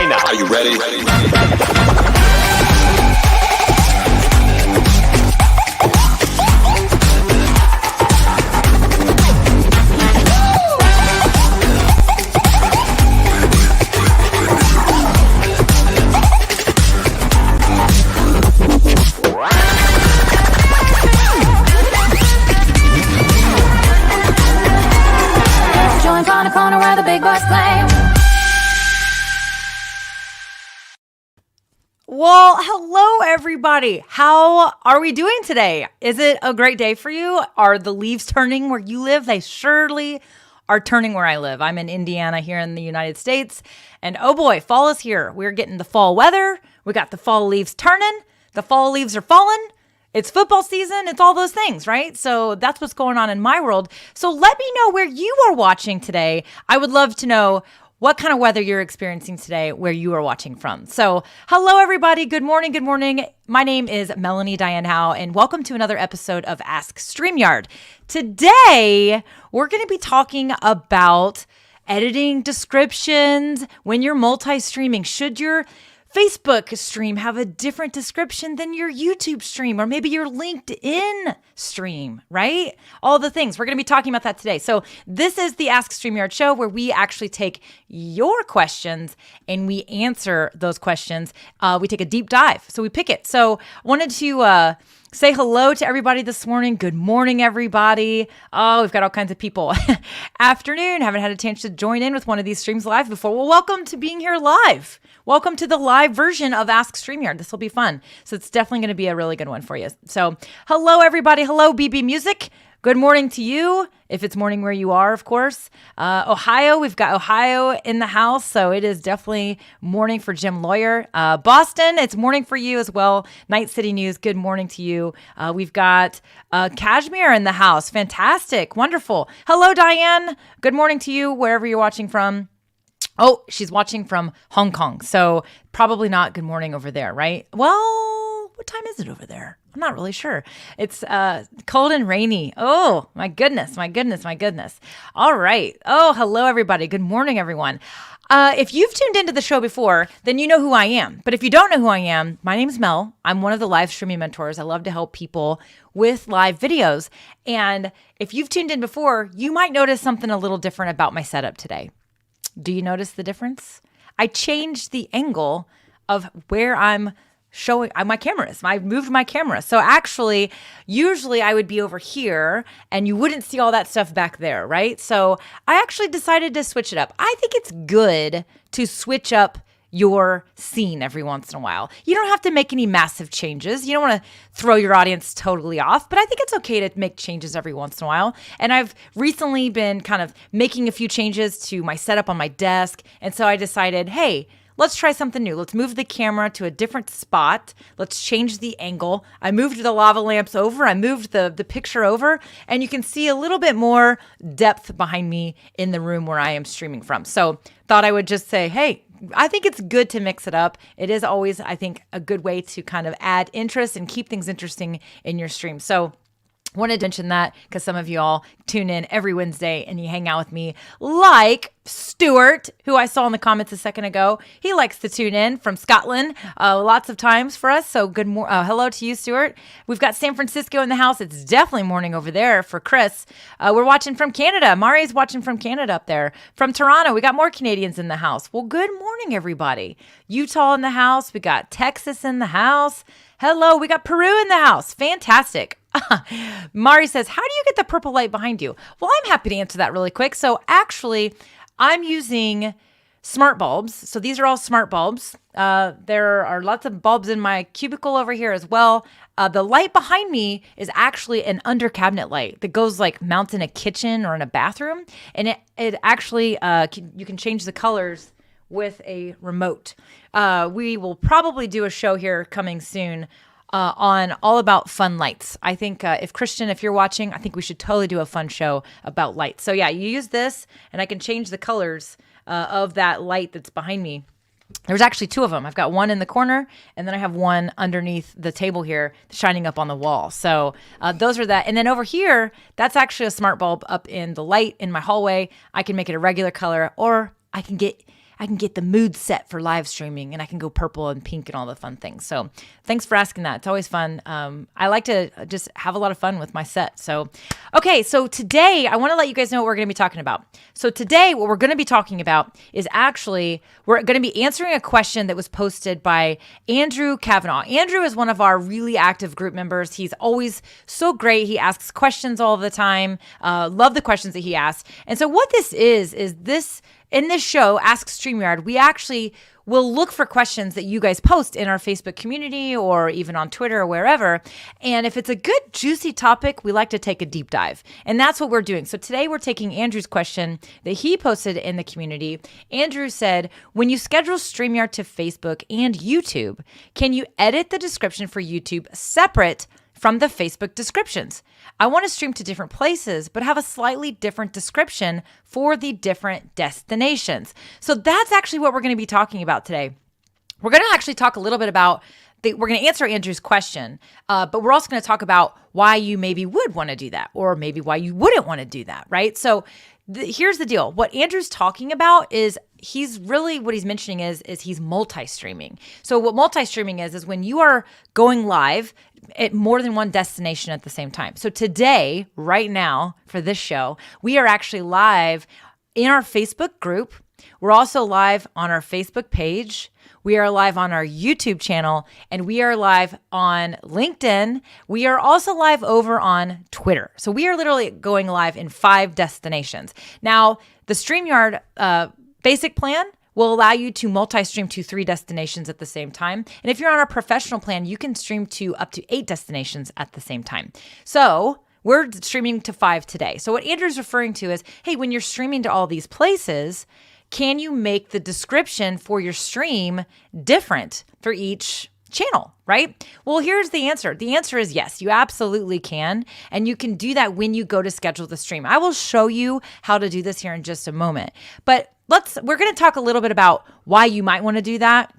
China. Are you ready? Join on the corner where the big boys play. Well, hello everybody. How are we doing today? Is it a great day for you? Are the leaves turning where you live? They surely are turning where I live. I'm in Indiana here in the United States. And oh boy, fall is here. We're getting the fall weather. We got the fall leaves turning. The fall leaves are falling. It's football season. It's all those things, right? So that's what's going on in my world. So let me know where you are watching today. I would love to know what kind of weather you're experiencing today, where you are watching from. So hello, everybody. Good morning. Good morning. My name is Melanie Diane Howe, and welcome to another episode of Ask StreamYard. Today, we're going to be talking about editing descriptions when you're multi-streaming. Should your Facebook stream have a different description than your YouTube stream or maybe your LinkedIn stream, right? All the things. We're going to be talking about that today. So this is the Ask StreamYard show where we actually take your questions and we answer those questions. We take a deep dive. So we pick it. So I wanted to say hello to everybody this morning. Good morning, everybody. Oh, we've got all kinds of people. Afternoon. Haven't had a chance to join in with one of these streams live before. Well, welcome to being here live. Welcome to the live version of Ask StreamYard. This will be fun. So it's definitely going to be a really good one for you. So hello, everybody. Hello, BB Music. Good morning to you. If it's morning where you are, of course. Ohio, we've got Ohio in the house. So it is definitely morning for Jim Lawyer. Boston, it's morning for you as well. Night City News, good morning to you. We've got Kashmir in the house. Fantastic. Wonderful. Hello, Diane. Good morning to you, wherever you're watching from. Oh, she's watching from Hong Kong. So probably not good morning over there, right? Well, what time is it over there? I'm not really sure. It's cold and rainy. Oh, my goodness, my goodness, my goodness. All right. Oh, hello, everybody. Good morning, everyone. If you've tuned into the show before, then you know who I am. But if you don't know who I am, my name's Mel. I'm one of the live streaming mentors. I love to help people with live videos. And if you've tuned in before, you might notice something a little different about my setup today. Do you notice the difference? I changed the angle of where I'm showing my camera is. I moved my camera. So actually, usually I would be over here and you wouldn't see all that stuff back there, right? So I actually decided to switch it up. I think it's good to switch up your scene every once in a while. You don't have to make any massive changes. You don't want to throw your audience totally off, but I think it's okay to make changes every once in a while. And I've recently been kind of making a few changes to my setup on my desk. And so I decided, hey, let's try something new. Let's move the camera to a different spot. Let's change the angle. I moved the lava lamps over. I moved the picture over, and you can see a little bit more depth behind me in the room where I am streaming from. So thought I would just say, hey, I think it's good to mix it up. It is always, I think, a good way to kind of add interest and keep things interesting in your stream. So wanted to mention that because some of you all tune in every Wednesday and you hang out with me, like Stuart, who I saw in the comments a second ago. He likes to tune in from Scotland lots of times for us. So hello to you, Stuart. We've got San Francisco in the house. It's definitely morning over there for Chris. We're watching from Canada. Mari's watching from Canada up there. From Toronto, we got more Canadians in the house. Well, good morning, everybody. Utah in the house. We got Texas in the house. Hello, we got Peru in the house. Fantastic. Mari says, how do you get the purple light behind you? Well, I'm happy to answer that really quick. So actually, I'm using smart bulbs. So these are all smart bulbs. There are lots of bulbs in my cubicle over here as well. The light behind me is actually an under cabinet light that goes like mounts in a kitchen or in a bathroom. And it actually, you can change the colors with a remote. We will probably do a show here coming soon on all about fun lights. I think if Christian, if you're watching, I think we should totally do a fun show about lights. So yeah, you use this and I can change the colors of that light that's behind me. There's actually two of them. I've got one in the corner and then I have one underneath the table here shining up on the wall. So those are that. And then over here, that's actually a smart bulb up in the light in my hallway. I can make it a regular color, or I can I can get the mood set for live streaming, and I can go purple and pink and all the fun things. So thanks for asking that. It's always fun. I like to just have a lot of fun with my set. So, okay. So today I want to let you guys know what we're going to be talking about. So today what we're going to be talking about is actually, we're going to be answering a question that was posted by Andrew Kavanaugh. Andrew is one of our really active group members. He's always so great. He asks questions all the time. Love the questions that he asks. And so what this is this, in this show, Ask StreamYard, we actually will look for questions that you guys post in our Facebook community or even on Twitter or wherever. And if it's a good, juicy topic, we like to take a deep dive. And that's what we're doing. So today we're taking Andrew's question that he posted in the community. Andrew said, when you schedule StreamYard to Facebook and YouTube, can you edit the description for YouTube separate from the Facebook descriptions? I want to stream to different places, but have a slightly different description for the different destinations. So that's actually what we're going to be talking about today. We're going to actually talk a little bit about we're going to answer Andrew's question, but we're also going to talk about why you maybe would want to do that, or maybe why you wouldn't want to do that, right? So here's the deal. What Andrew's talking about is what he's mentioning is he's multi-streaming. So what multi-streaming is when you are going live at more than one destination at the same time. So today, right now, for this show, we are actually live in our Facebook group. We're also live on our Facebook page. We are live on our YouTube channel, and we are live on LinkedIn. We are also live over on Twitter. So we are literally going live in 5 destinations. Now, the StreamYard basic plan will allow you to multi-stream to 3 destinations at the same time. And if you're on a professional plan, you can stream to up to 8 destinations at the same time. So we're streaming to 5 today. So what Andrew's referring to is, hey, when you're streaming to all these places, can you make the description for your stream different for each channel, right? Well, here's the answer. The answer is yes, you absolutely can. And you can do that when you go to schedule the stream. I will show you how to do this here in just a moment. But we're going to talk a little bit about why you might want to do that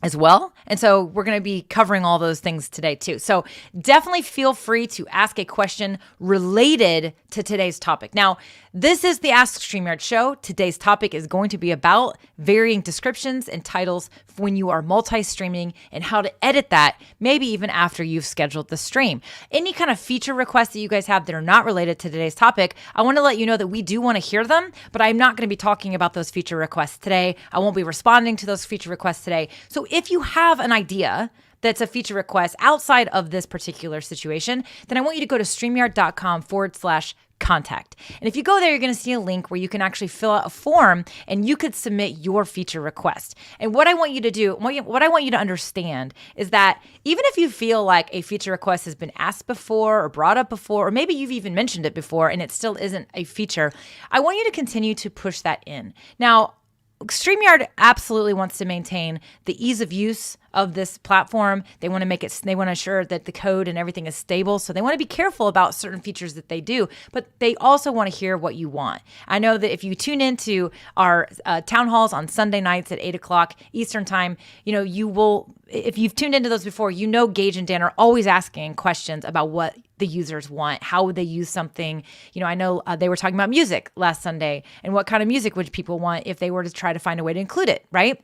as well. And so we're going to be covering all those things today too. So definitely feel free to ask a question related to today's topic. Now, this is the Ask StreamYard show. Today's topic is going to be about varying descriptions and titles when you are multi-streaming and how to edit that, maybe even after you've scheduled the stream. Any kind of feature requests that you guys have that are not related to today's topic, I want to let you know that we do want to hear them, but I'm not going to be talking about those feature requests today. I won't be responding to those feature requests today. So if you have an idea that's a feature request outside of this particular situation, then I want you to go to StreamYard.com/contact. And if you go there, you're going to see a link where you can actually fill out a form and you could submit your feature request. And what I want you to do, what I want you to understand is that even if you feel like a feature request has been asked before or brought up before, or maybe you've even mentioned it before and it still isn't a feature, I want you to continue to push that in. Now, StreamYard absolutely wants to maintain the ease of use of this platform. They want to ensure that the code and everything is stable. So they want to be careful about certain features that they do, but they also want to hear what you want. I know that if you tune into our town halls on Sunday nights at 8:00 Eastern time, you will, if you've tuned into those before, Gage and Dan are always asking questions about what the users want. How would they use something? I know they were talking about music last Sunday, and what kind of music would people want if they were to try to find a way to include it, right?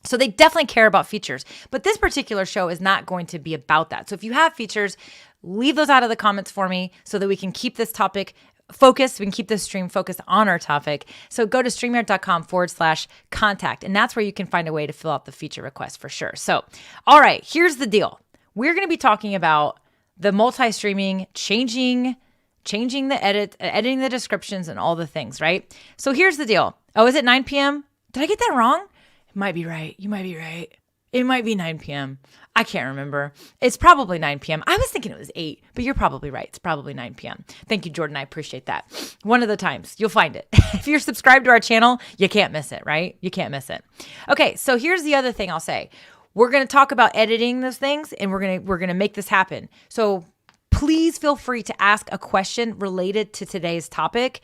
So they definitely care about features, but this particular show is not going to be about that. So if you have features, leave those out of the comments for me so that we can keep this topic focused. We can keep this stream focused on our topic. So go to StreamYard.com/contact, and that's where you can find a way to fill out the feature request for sure. So, all right, here's the deal. We're going to be talking about the multi-streaming, changing the editing the descriptions and all the things, right? So here's the deal. Oh, is it 9 p.m.? Did I get that wrong? It might be right. You might be right. It might be 9 p.m. I can't remember. It's probably 9 p.m. I was thinking it was 8, but you're probably right. It's probably 9 p.m. Thank you, Jordan. I appreciate that. One of the times. You'll find it. If you're subscribed to our channel, you can't miss it, right? You can't miss it. Okay, so here's the other thing I'll say. We're going to talk about editing those things, and we're going to make this happen. So please feel free to ask a question related to today's topic.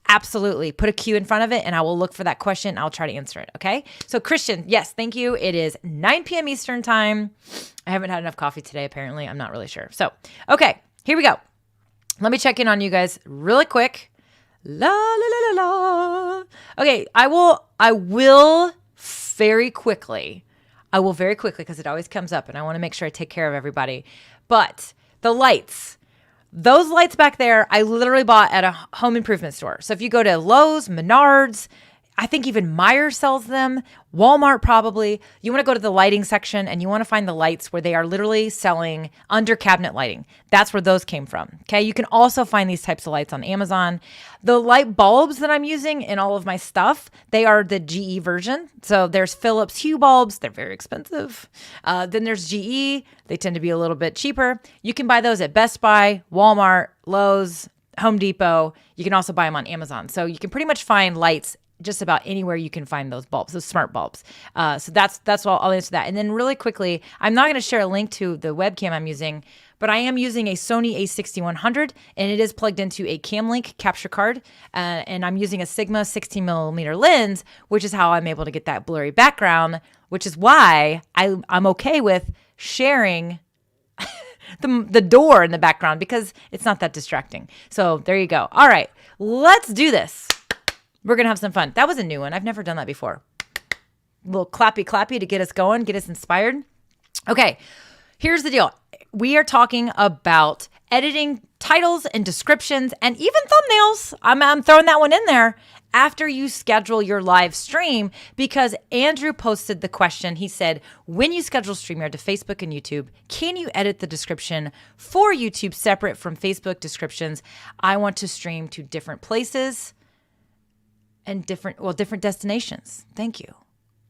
Absolutely. Put a Q in front of it and I will look for that question. I'll try to answer it. Okay. So Christian, yes, thank you. It is 9 p.m. Eastern time. I haven't had enough coffee today, apparently. I'm not really sure. So, okay, here we go. Let me check in on you guys really quick. La, la, la, la, la. Okay. I will I will very quickly, because it always comes up and I want to make sure I take care of everybody. But the lights, those lights back there, I literally bought at a home improvement store. So if you go to Lowe's, Menards, I think even Meijer sells them, Walmart probably. You want to go to the lighting section and you want to find the lights where they are literally selling under cabinet lighting. That's where those came from. Okay. You can also find these types of lights on Amazon. The light bulbs that I'm using in all of my stuff, they are the GE version. So there's Philips Hue bulbs. They're very expensive. Then there's GE. They tend to be a little bit cheaper. You can buy those at Best Buy, Walmart, Lowe's, Home Depot. You can also buy them on Amazon. So you can pretty much find lights just about anywhere you can find those bulbs, those smart bulbs. So that's all. I'll answer that. And then really quickly, I'm not going to share a link to the webcam I'm using, but I am using a Sony a6100 and it is plugged into a CamLink capture card. And I'm using a Sigma 16mm lens, which is how I'm able to get that blurry background, which is why I'm okay with sharing the door in the background because it's not that distracting. So there you go. All right, let's do this. We're going to have some fun. That was a new one. I've never done that before. A little clappy clappy to get us going, get us inspired. Okay, here's the deal. We are talking about editing titles and descriptions and even thumbnails. I'm throwing that one in there after you schedule your live stream because Andrew posted the question. He said, when you schedule StreamYard to Facebook and YouTube, can you edit the description for YouTube separate from Facebook descriptions? I want to stream to different places and different destinations. Thank you.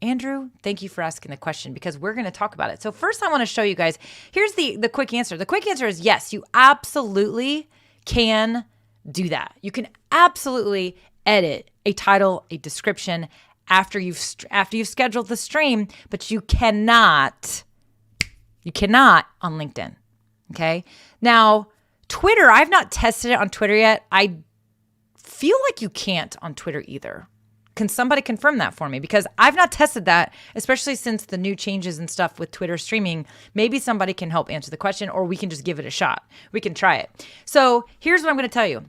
Andrew, thank you for asking the question because we're going to talk about it. So first I want to show you guys, here's the quick answer. The quick answer is yes, you absolutely can do that. You can absolutely edit a title, a description after you've scheduled the stream, but you cannot on LinkedIn. Okay. Now, Twitter, I've not tested it on Twitter yet. I feel like you can't on Twitter either. Can somebody confirm that for me? Because I've not tested that, especially since the new changes and stuff with Twitter streaming. Maybe somebody can help answer the question or we can just give it a shot. We can try it. So here's what I'm going to tell you.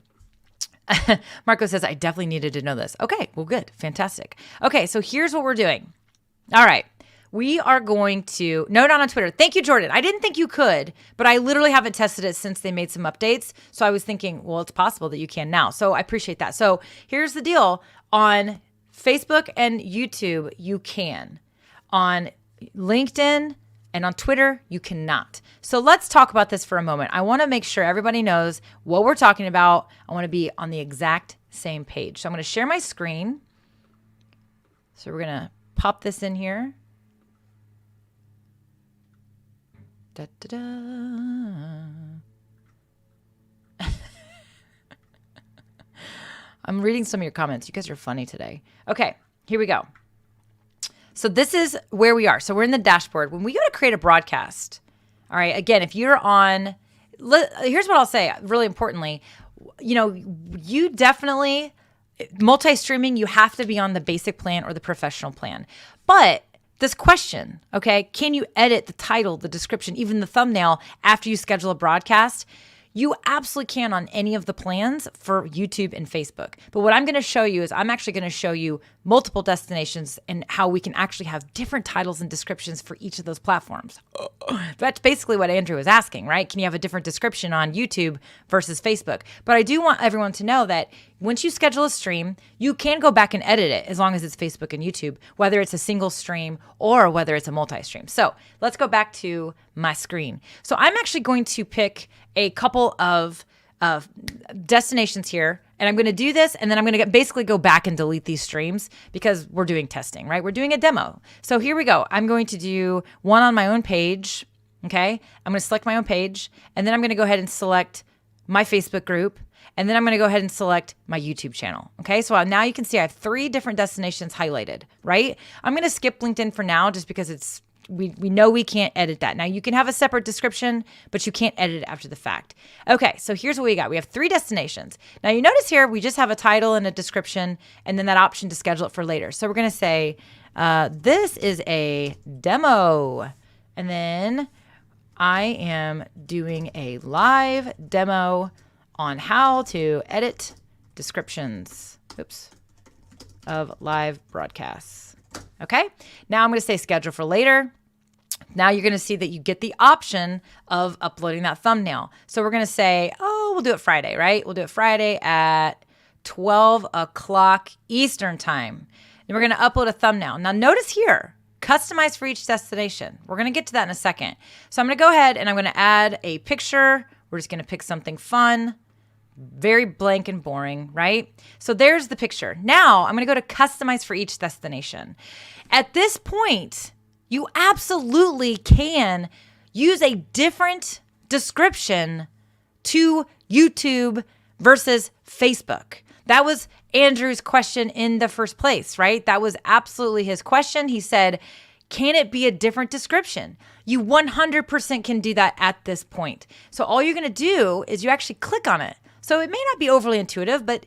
Marco says, I definitely needed to know this. Okay, well, good. Fantastic. Okay, so here's what we're doing. All right. We are going to, no, not on Twitter. Thank you, Jordan. I didn't think you could, but I literally haven't tested it since they made some updates. So I was thinking, well, it's possible that you can now. So I appreciate that. So here's the deal. On Facebook and YouTube, you can. On LinkedIn and on Twitter, you cannot. So let's talk about this for a moment. I want to make sure everybody knows what we're talking about. I want to be on the exact same page. So I'm going to share my screen. So we're going to pop this in here. Da, da, da. I'm reading some of your comments. You guys are funny today. Okay, here we go. So this is where we are. So we're in the dashboard. When we go to create a broadcast, all right, again, if you're on, here's what I'll say, really importantly, you definitely, multi-streaming, you have to be on the basic plan or the professional plan. But this question, okay, can you edit the title, the description, even the thumbnail after you schedule a broadcast? You absolutely can on any of the plans for YouTube and Facebook. But what I'm going to show you is I'm actually going to show you multiple destinations and how we can actually have different titles and descriptions for each of those platforms. That's basically what Andrew was asking, right? Can you have a different description on YouTube versus Facebook? But I do want everyone to know that once you schedule a stream, you can go back and edit it as long as it's Facebook and YouTube, whether it's a single stream or whether it's a multi-stream. So let's go back to my screen. So I'm actually going to pick a couple of destinations here, and I'm going to do this, and then I'm going to basically go back and delete these streams because we're doing testing, right? We're doing a demo. So here we go. I'm going to do one on my own page, okay? I'm going to select my own page, and then I'm going to go ahead and select my Facebook group, and then I'm going to go ahead and select my YouTube channel, okay? So now you can see I have 3 different destinations highlighted, right? I'm going to skip LinkedIn for now just because it's we know we can't edit that. Now you can have a separate description, but you can't edit it after the fact. Okay, so here's what we got. We have 3 destinations. Now you notice here, we just have a title and a description and then that option to schedule it for later. So we're gonna say, this is a demo. And then I am doing a live demo on how to edit descriptions. Oops. of live broadcasts. Okay. Now I'm going to say schedule for later. Now you're going to see that you get the option of uploading that thumbnail. So we're going to say, we'll do it Friday, right? We'll do it Friday at 12 o'clock Eastern time. And we're going to upload a thumbnail. Now notice here, customize for each destination. We're going to get to that in a second. So I'm going to go ahead and I'm going to add a picture. We're just going to pick something fun, very blank and boring, right? So there's the picture. Now I'm going to go to customize for each destination. At this point, you absolutely can use a different description to YouTube versus Facebook. That was Andrew's question in the first place, right? That was absolutely his question. He said, can it be a different description? You 100% can do that at this point. So all you're going to do is you actually click on it. So it may not be overly intuitive, but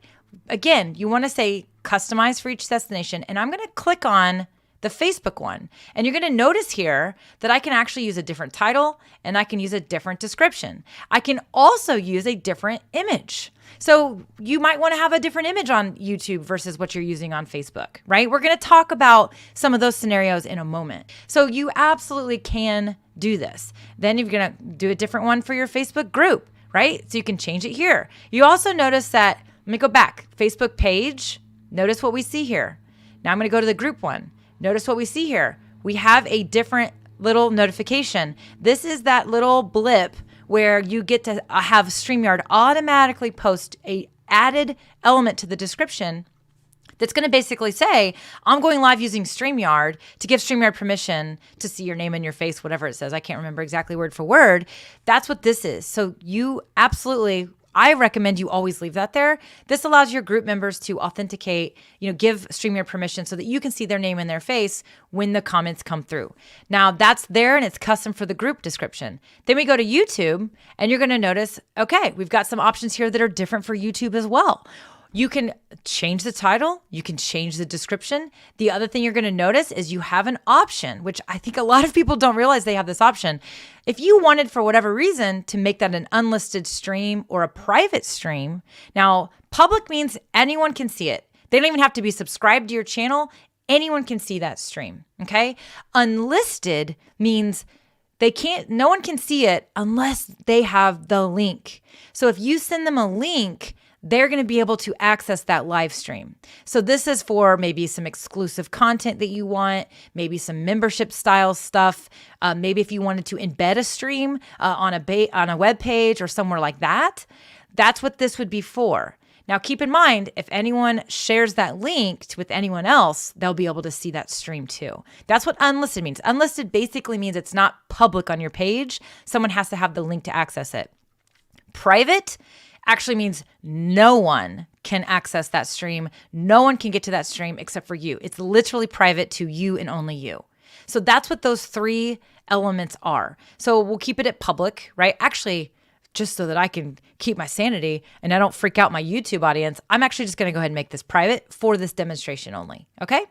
again, you want to say customize for each destination. And I'm going to click on the Facebook one. And you're going to notice here that I can actually use a different title and I can use a different description. I can also use a different image. So you might want to have a different image on YouTube versus what you're using on Facebook, right? We're going to talk about some of those scenarios in a moment. So you absolutely can do this. Then you're going to do a different one for your Facebook group, right? So you can change it here. You also notice that, let me go back, Facebook page, notice what we see here. Now I'm going to go to the group one. Notice what we see here. We have a different little notification. This is that little blip where you get to have StreamYard automatically post a added element to the description that's going to basically say, I'm going live using StreamYard to give StreamYard permission to see your name and your face, whatever it says. I can't remember exactly word for word. That's what this is. So you absolutely, I recommend you always leave that there. This allows your group members to authenticate, give StreamYard permission so that you can see their name and their face when the comments come through. Now that's there and it's custom for the group description. Then we go to YouTube and you're going to notice, okay, we've got some options here that are different for YouTube as well. You can change the title. You can change the description. The other thing you're going to notice is you have an option, which I think a lot of people don't realize they have this option. If you wanted, for whatever reason, to make that an unlisted stream or a private stream, now public means anyone can see it. They don't even have to be subscribed to your channel. Anyone can see that stream, okay? Unlisted means no one can see it unless they have the link. So if you send them a link, they're going to be able to access that live stream. So this is for maybe some exclusive content that you want, maybe some membership style stuff. Maybe if you wanted to embed a stream on a web page or somewhere like that, that's what this would be for. Now, keep in mind, if anyone shares that link with anyone else, they'll be able to see that stream too. That's what unlisted means. Unlisted basically means it's not public on your page. Someone has to have the link to access it. Private actually means no one can access that stream. No one can get to that stream except for you. It's literally private to you and only you. So that's what those three elements are. So we'll keep it at public, right? Actually, just so that I can keep my sanity and I don't freak out my YouTube audience, I'm actually just going to go ahead and make this private for this demonstration only, okay?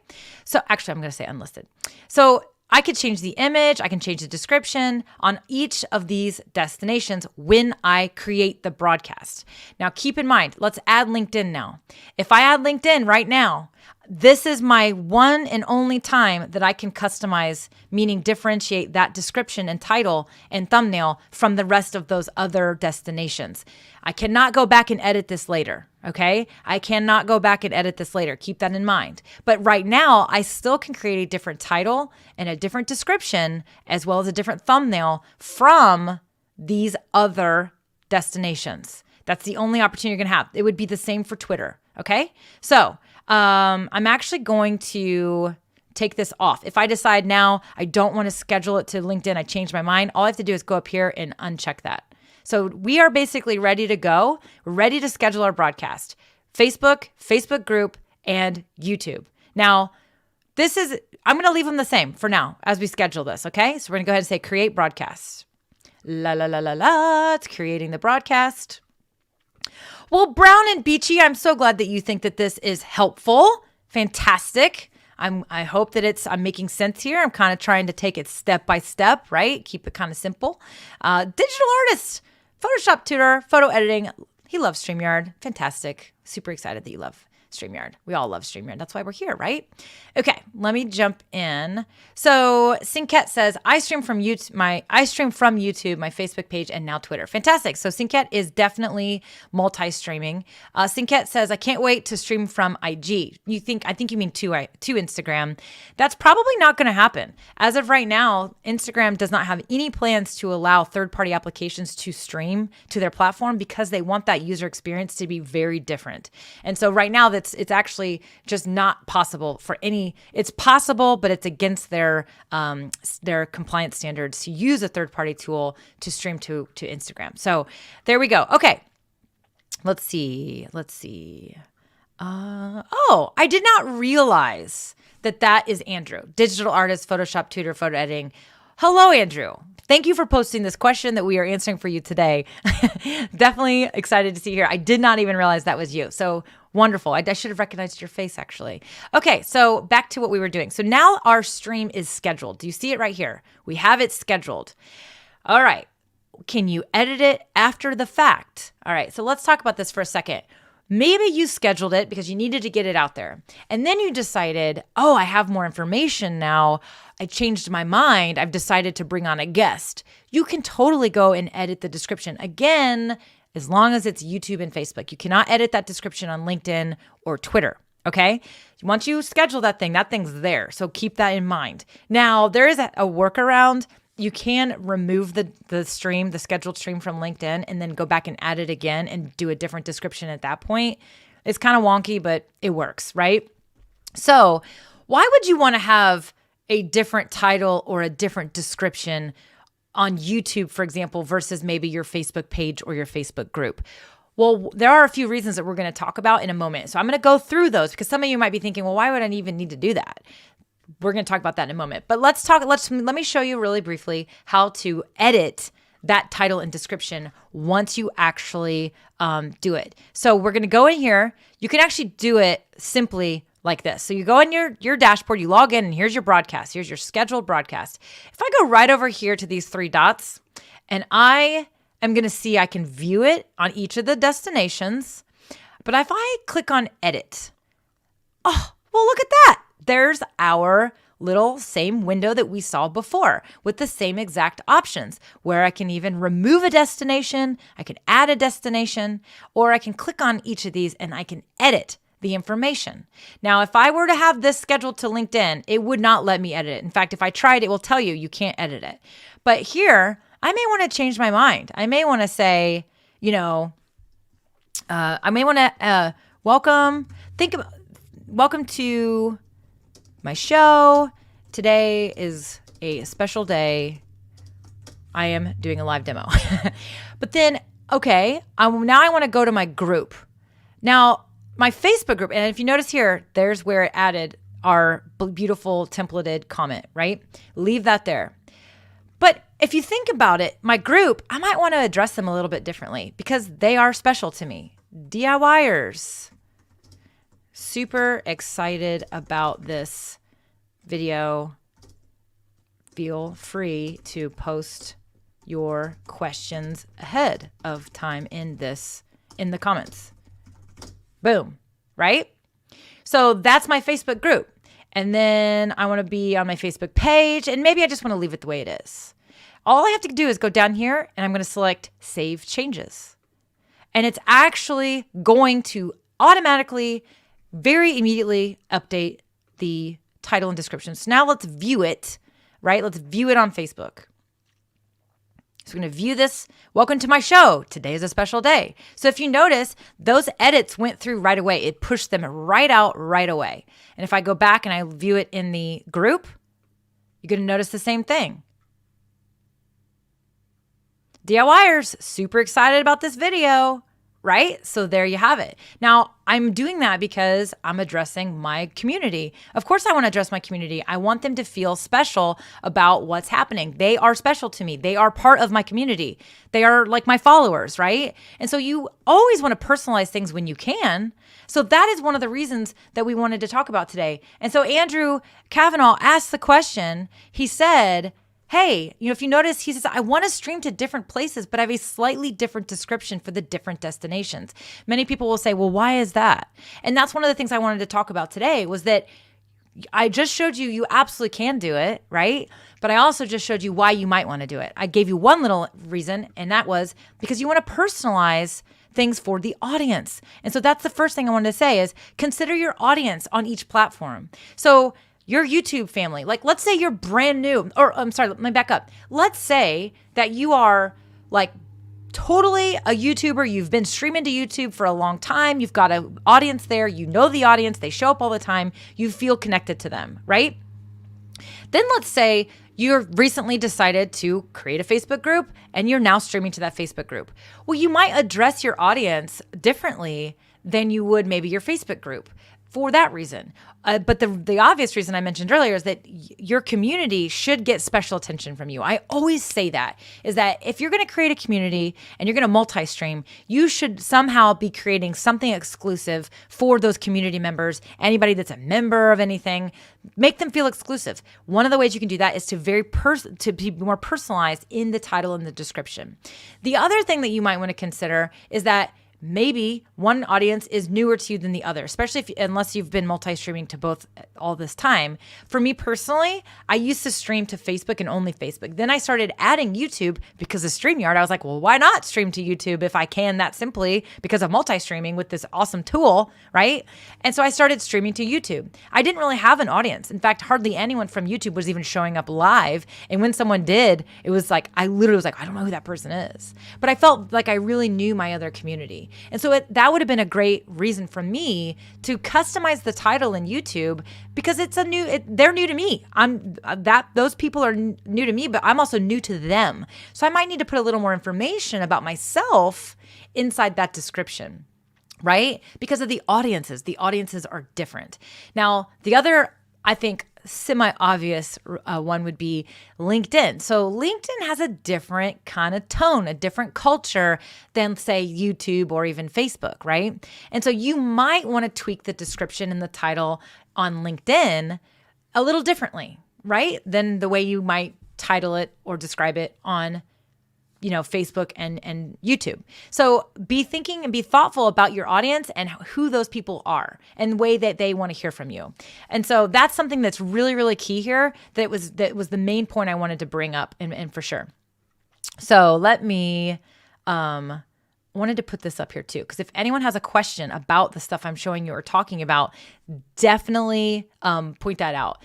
So actually, I'm going to say unlisted. So I could change the image, I can change the description on each of these destinations when I create the broadcast. Now keep in mind, let's add LinkedIn now. If I add LinkedIn right now, this is my one and only time that I can customize, meaning differentiate that description and title and thumbnail from the rest of those other destinations. I cannot go back and edit this later, okay? I cannot go back and edit this later. Keep that in mind. But right now, I still can create a different title and a different description as well as a different thumbnail from these other destinations. That's the only opportunity you're going to have. It would be the same for Twitter, okay? So I'm actually going to take this off. If I decide now I don't want to schedule it to LinkedIn, I change my mind, all I have to do is go up here and uncheck that. So we are basically ready to go. We're ready to schedule our broadcast. Facebook, Facebook group, and YouTube. Now, I'm going to leave them the same for now as we schedule this, okay? So we're going to go ahead and say create broadcast. It's creating the broadcast. Well, Brown and Beachy, I'm so glad that you think that this is helpful. Fantastic. I hope that I'm making sense here. I'm kind of trying to take it step by step, right? Keep it kind of simple. Digital artist, Photoshop tutor, photo editing. He loves StreamYard. Fantastic. Super excited that you love StreamYard. We all love StreamYard. That's why we're here, right? Okay, let me jump in. So Sinket says, I stream from YouTube, my Facebook page, and now Twitter. Fantastic. So Sinket is definitely multi-streaming. Sinket says, I can't wait to stream from IG. I think you mean to Instagram. That's probably not going to happen. As of right now, Instagram does not have any plans to allow third-party applications to stream to their platform because they want that user experience to be very different. And so right now it's actually just not possible for any. It's possible, but it's against their compliance standards to use a third-party tool to stream to Instagram. So there we go. Okay, let's see. I did not realize that is Andrew, digital artist, Photoshop tutor, photo editing. Hello, Andrew. Thank you for posting this question that we are answering for you today. Definitely excited to see you here. I did not even realize that was you. So wonderful. I should have recognized your face, actually. Okay, so back to what we were doing. So now our stream is scheduled. Do you see it right here? We have it scheduled. All right. Can you edit it after the fact? All right, so let's talk about this for a second. Maybe you scheduled it because you needed to get it out there. And then you decided, oh, I have more information now. I changed my mind. I've decided to bring on a guest. You can totally go and edit the description. Again, as long as it's YouTube and Facebook. You cannot edit that description on LinkedIn or Twitter, okay? Once you schedule that thing's there. So keep that in mind. Now, there is a workaround. You can remove the scheduled stream from LinkedIn and then go back and add it again and do a different description at that point. It's kind of wonky, but it works, right? So why would you want to have a different title or a different description on YouTube, for example, versus maybe your Facebook page or your Facebook group? Well, there are a few reasons that we're going to talk about in a moment. So I'm going to go through those because some of you might be thinking, well, why would I even need to do that? We're going to talk about that in a moment. But let me show you really briefly how to edit that title and description once you actually do it. So we're going to go in here. You can actually do it simply like this. So you go in your dashboard, you log in, and here's your broadcast. Here's your scheduled broadcast. If I go right over here to these three dots, and I am going to see I can view it on each of the destinations. But if I click on edit, oh, well, look at that. There's our little same window that we saw before with the same exact options where I can even remove a destination, I can add a destination, or I can click on each of these and I can edit the information. Now, if I were to have this scheduled to LinkedIn, it would not let me edit it. In fact, if I tried, it will tell you can't edit it. But here, I may want to change my mind. I may want to say, I may want to welcome to my show. Today is a special day. I am doing a live demo. But then, okay, now I want to go to my group. Now, my Facebook group, and if you notice here, there's where it added our beautiful templated comment, right? Leave that there. But if you think about it, my group, I might want to address them a little bit differently because they are special to me. DIYers. Super excited about this video. Feel free to post your questions ahead of time in the comments. Boom, right? So that's my Facebook group. And then I want to be on my Facebook page, and maybe I just want to leave it the way it is. All I have to do is go down here and I'm going to select Save Changes. And it's actually going to automatically, very immediately update the title and description. So now let's view it, right? Let's view it on Facebook. So we're going to view this. Welcome to my show. Today is a special day. So if you notice, those edits went through right away. It pushed them right out right away. And if I go back and I view it in the group, you're going to notice the same thing. DIYers, super excited about this video, right? So there you have it. Now, I'm doing that because I'm addressing my community. Of course, I want to address my community. I want them to feel special about what's happening. They are special to me. They are part of my community. They are like my followers, right? And so you always want to personalize things when you can. So that is one of the reasons that we wanted to talk about today. And so Andrew Kavanaugh asked the question. He said, hey, if you notice, he says, I want to stream to different places, but I have a slightly different description for the different destinations. Many people will say, well, why is that? And that's one of the things I wanted to talk about today was that I just showed you absolutely can do it, right? But I also just showed you why you might want to do it. I gave you one little reason, and that was because you want to personalize things for the audience. And so that's the first thing I wanted to say is consider your audience on each platform. So your YouTube family, like let's say you're brand new, or I'm sorry, let me back up. Let's say that you are like totally a YouTuber. You've been streaming to YouTube for a long time. You've got an audience there. You know the audience. They show up all the time. You feel connected to them, right? Then let's say you're recently decided to create a Facebook group and you're now streaming to that Facebook group. Well, you might address your audience differently than you would maybe your Facebook group for that reason. But the obvious reason I mentioned earlier is that your community should get special attention from you. I always say that, is that if you're going to create a community and you're going to multi-stream, you should somehow be creating something exclusive for those community members. Anybody that's a member of anything, make them feel exclusive. One of the ways you can do that is to be more personalized in the title and the description. The other thing that you might want to consider is that maybe one audience is newer to you than the other, especially unless you've been multi-streaming to both all this time. For me personally, I used to stream to Facebook and only Facebook. Then I started adding YouTube because of StreamYard. I was like, well, why not stream to YouTube if I can that simply because of multi-streaming with this awesome tool, right? And so I started streaming to YouTube. I didn't really have an audience. In fact, hardly anyone from YouTube was even showing up live. And when someone did, it was like, I literally was like, I don't know who that person is. But I felt like I really knew my other community. And so that would have been a great reason for me to customize the title in YouTube because they're new to me. Those people are new to me, but I'm also new to them. So I might need to put a little more information about myself inside that description, right? Because of the audiences. The audiences are different. Now, the other, I think, semi-obvious one would be LinkedIn. So LinkedIn has a different kind of tone, a different culture than, say, YouTube or even Facebook, right? And so you might want to tweak the description and the title on LinkedIn a little differently, right? Than the way you might title it or describe it on Facebook and YouTube. So be thinking and be thoughtful about your audience and who those people are and the way that they want to hear from you. And so that's something that's really, really key here. That was the main point I wanted to bring up and for sure. So let me, wanted to put this up here too, because if anyone has a question about the stuff I'm showing you or talking about, definitely point that out.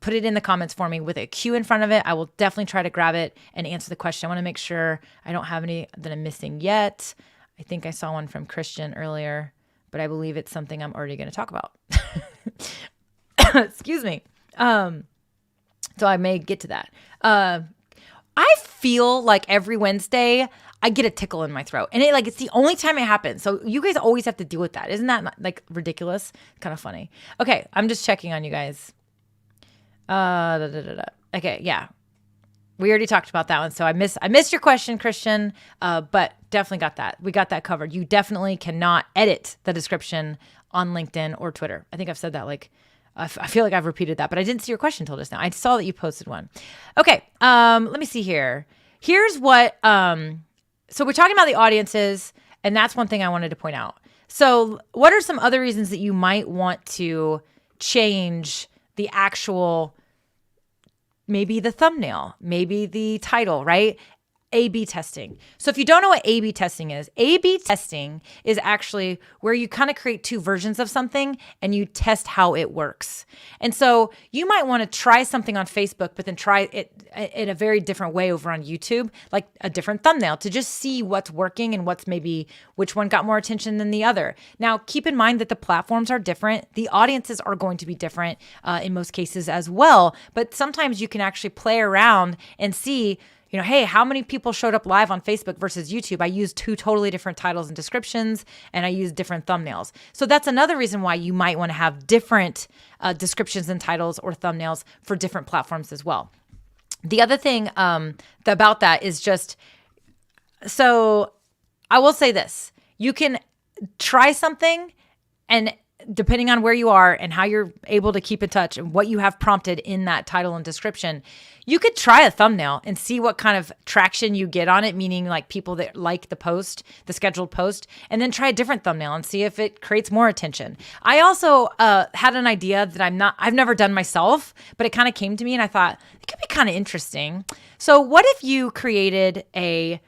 Put it in the comments for me with a Q in front of it. I will definitely try to grab it and answer the question. I want to make sure I don't have any that I'm missing yet. I think I saw one from Christian earlier, but I believe it's something I'm already going to talk about. Excuse me. So I may get to that. I feel like every Wednesday I get a tickle in my throat, and it's the only time it happens. So you guys always have to deal with that. Isn't that like ridiculous? Kind of funny. Okay. I'm just checking on you guys. Okay. Yeah. We already talked about that one. So I missed your question, Christian. But definitely got that. We got that covered. You definitely cannot edit the description on LinkedIn or Twitter. I think I've said that I feel like I've repeated that, but I didn't see your question until just now. I saw that you posted one. Okay. Let me see here. Here's what, so we're talking about the audiences, and that's one thing I wanted to point out. So what are some other reasons that you might want to change the actual, maybe the thumbnail, maybe the title, right? A/B testing. So if you don't know what A/B testing is actually where you kind of create two versions of something and you test how it works. And so you might want to try something on Facebook, but then try it in a very different way over on YouTube, like a different thumbnail to just see what's working and which one got more attention than the other. Now, keep in mind that the platforms are different. The audiences are going to be different in most cases as well. But sometimes you can actually play around and see, hey, how many people showed up live on Facebook versus YouTube? I used two totally different titles and descriptions, and I used different thumbnails. So that's another reason why you might want to have different descriptions and titles or thumbnails for different platforms as well. The other thing about that is just, so I will say this. You can try something and depending on where you are and how you're able to keep in touch and what you have prompted in that title and description, you could try a thumbnail and see what kind of traction you get on it, meaning like people that like the post, the scheduled post, and then try a different thumbnail and see if it creates more attention. I also had an idea that I've never done myself, but it kind of came to me and I thought it could be kind of interesting. So what if you created a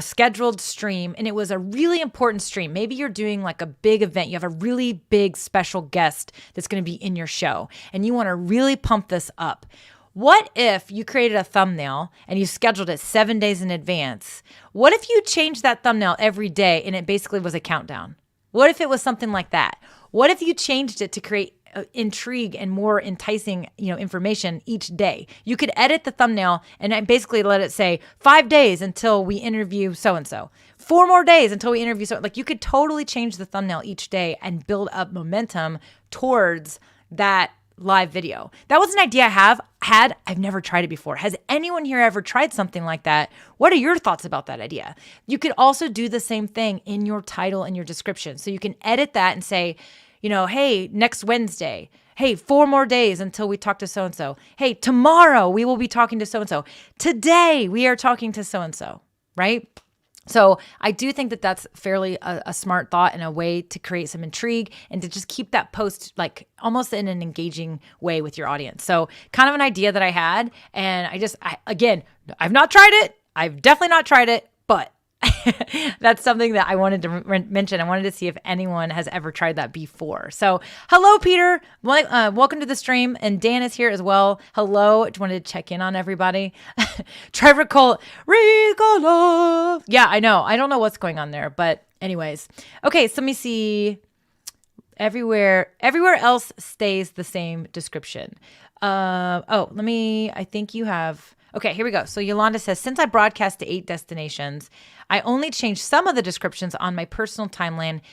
scheduled stream and it was a really important stream? Maybe you're doing like a big event. You have a really big special guest that's going to be in your show and you want to really pump this up. What if you created a thumbnail and you scheduled it 7 days in advance? What if you changed that thumbnail every day and it basically was a countdown? What if it was something like that? What if you changed it to create intrigue and more enticing, information each day? You could edit the thumbnail and basically let it say 5 days until we interview so-and-so, 4 more days until we interview like you could totally change the thumbnail each day and build up momentum towards that live video. That was an idea I've never tried it before. Has anyone here ever tried something like that? What are your thoughts about that idea? You could also do the same thing in your title and your description. So you can edit that and say, hey, next Wednesday. Hey, 4 more days until we talk to so-and-so. Hey, tomorrow we will be talking to so-and-so. Today we are talking to so-and-so, right? So I do think that that's fairly a smart thought and a way to create some intrigue and to just keep that post like almost in an engaging way with your audience. So kind of an idea that I had. And I've not tried it. I've definitely not tried it, but that's something that I wanted to mention. I wanted to see if anyone has ever tried that before. So hello, Peter. Welcome to the stream. And Dan is here as well. Hello. Just wanted to check in on everybody. Trevor Cole, Ricola. Yeah, I know. I don't know what's going on there. But anyways. Okay, so let me see. Everywhere else stays the same description. I think you have... Okay, here we go. So Yolanda says, since I broadcast to 8 destinations, I only changed some of the descriptions on my personal timeline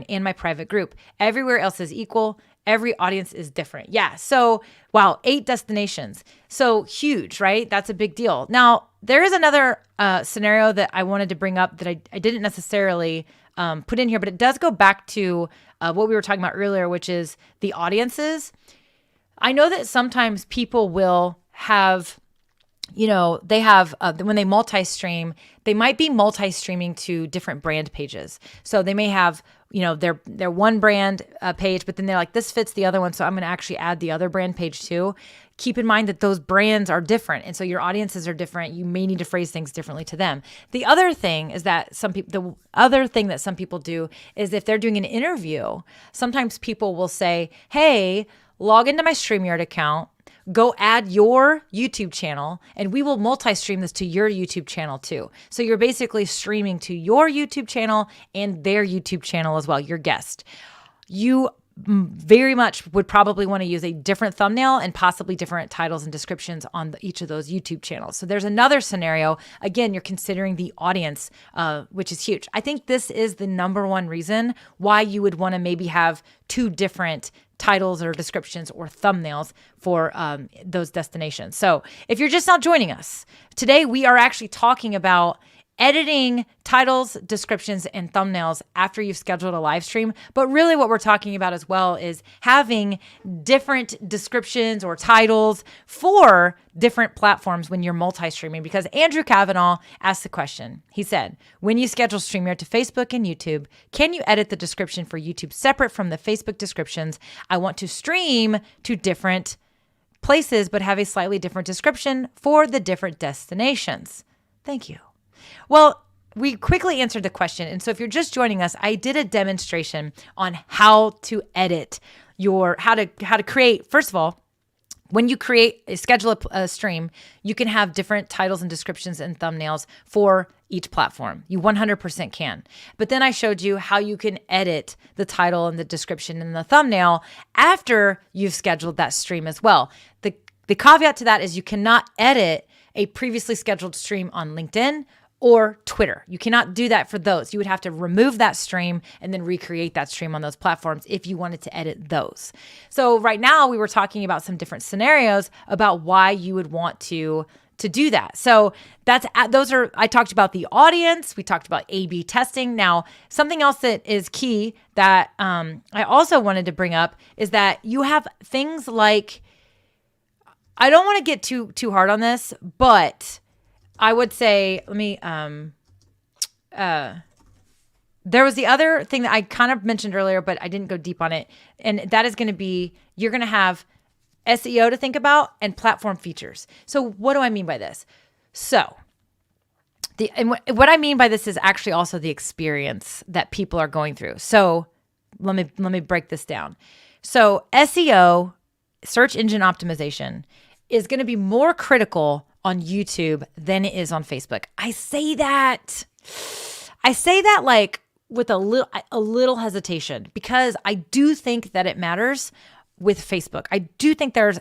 and my private group. Everywhere else is equal. Every audience is different. Yeah. So, wow, 8 destinations. So huge, right? That's a big deal. Now, there is another scenario that I wanted to bring up that I didn't necessarily put in here, but it does go back to what we were talking about earlier, which is the audiences. I know that sometimes people will have... they have, when they multi-stream, they might be multi-streaming to different brand pages. So they may have, their one brand page, but then they're like, this fits the other one. So I'm going to actually add the other brand page too. Keep in mind that those brands are different. And so your audiences are different. You may need to phrase things differently to them. The other thing is that some people do is if they're doing an interview, sometimes people will say, hey, log into my StreamYard account, go add your YouTube channel, and we will multi-stream this to your YouTube channel too. So you're basically streaming to your YouTube channel and their YouTube channel as well, your guest. You very much would probably want to use a different thumbnail and possibly different titles and descriptions on each of those YouTube channels. So there's another scenario. Again, you're considering the audience, which is huge. I think this is the number one reason why you would want to maybe have 2 different titles or descriptions or thumbnails for those destinations. So if you're just now joining us, today we are actually talking about editing titles, descriptions, and thumbnails after you've scheduled a live stream. But really what we're talking about as well is having different descriptions or titles for different platforms when you're multi-streaming. Because Andrew Kavanaugh asked the question. He said, when you schedule StreamYard to Facebook and YouTube, can you edit the description for YouTube separate from the Facebook descriptions? I want to stream to different places, but have a slightly different description for the different destinations. Thank you. Well, we quickly answered the question. And so if you're just joining us, I did a demonstration on how to edit how to create. First of all, when you schedule a stream, you can have different titles and descriptions and thumbnails for each platform. You 100% can. But then I showed you how you can edit the title and the description and the thumbnail after you've scheduled that stream as well. The caveat to that is you cannot edit a previously scheduled stream on LinkedIn or Twitter. You cannot do that for those. You would have to remove that stream and then recreate that stream on those platforms if you wanted to edit those. So right now we were talking about some different scenarios about why you would want to to do that. So I talked about the audience. We talked about A/B testing. Now, something else that is key that I also wanted to bring up is that you have things like, I don't want to get too hard on this, but I would say, there was the other thing that I kind of mentioned earlier, but I didn't go deep on it. And that is going to be, you're going to have SEO to think about and platform features. So what do I mean by this? So what I mean by this is actually also the experience that people are going through. So let me break this down. So SEO, search engine optimization, is going to be more critical on YouTube than it is on Facebook. I say that like with a little hesitation, because I do think that it matters with Facebook. I do think there's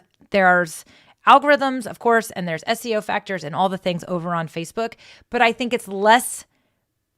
algorithms, of course, and there's SEO factors and all the things over on Facebook, but I think it's less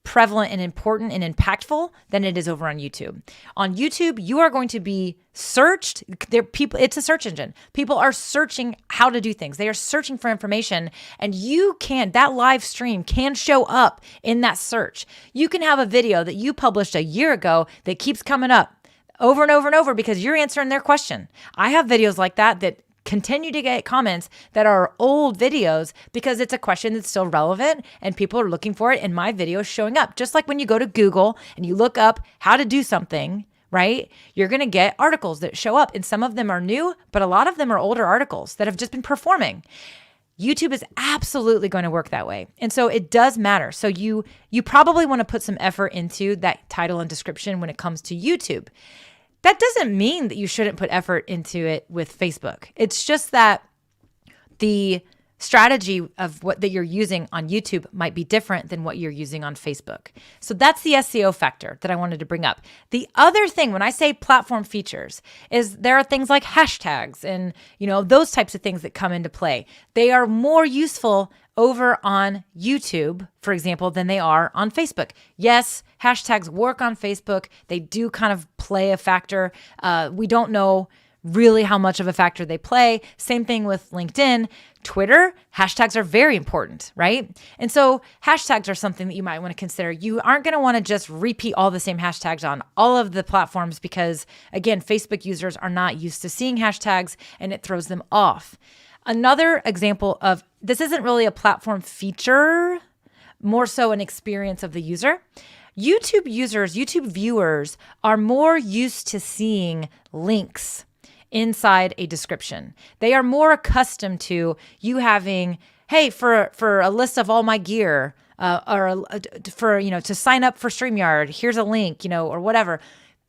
prevalent and important and impactful than it is over on YouTube. On YouTube, you are going to be searched. It's a search engine. People are searching how to do things. They are searching for information, and that live stream can show up in that search. You can have a video that you published a year ago that keeps coming up over and over and over because you're answering their question. I have videos like that continue to get comments that are old videos because it's a question that's still relevant and people are looking for it, and my video is showing up. Just like when you go to Google and you look up how to do something, right? You're going to get articles that show up, and some of them are new, but a lot of them are older articles that have just been performing. YouTube is absolutely going to work that way. And so it does matter. So you probably want to put some effort into that title and description when it comes to YouTube. That doesn't mean that you shouldn't put effort into it with Facebook. It's just that the strategy of that you're using on YouTube might be different than what you're using on Facebook. So that's the SEO factor that I wanted to bring up. The other thing, when I say platform features, is there are things like hashtags and, those types of things that come into play. They are more useful over on YouTube, for example, than they are on Facebook. Yes, hashtags work on Facebook. They do kind of play a factor. We don't know really how much of a factor they play. Same thing with LinkedIn. Twitter, hashtags are very important, right? And so hashtags are something that you might want to consider. You aren't going to want to just repeat all the same hashtags on all of the platforms because, again, Facebook users are not used to seeing hashtags and it throws them off. Another example of this isn't really a platform feature, more so an experience of the user. YouTube viewers are more used to seeing links inside a description. They are more accustomed to you having, hey, for a list of all my gear, to sign up for StreamYard, here's a link, or whatever.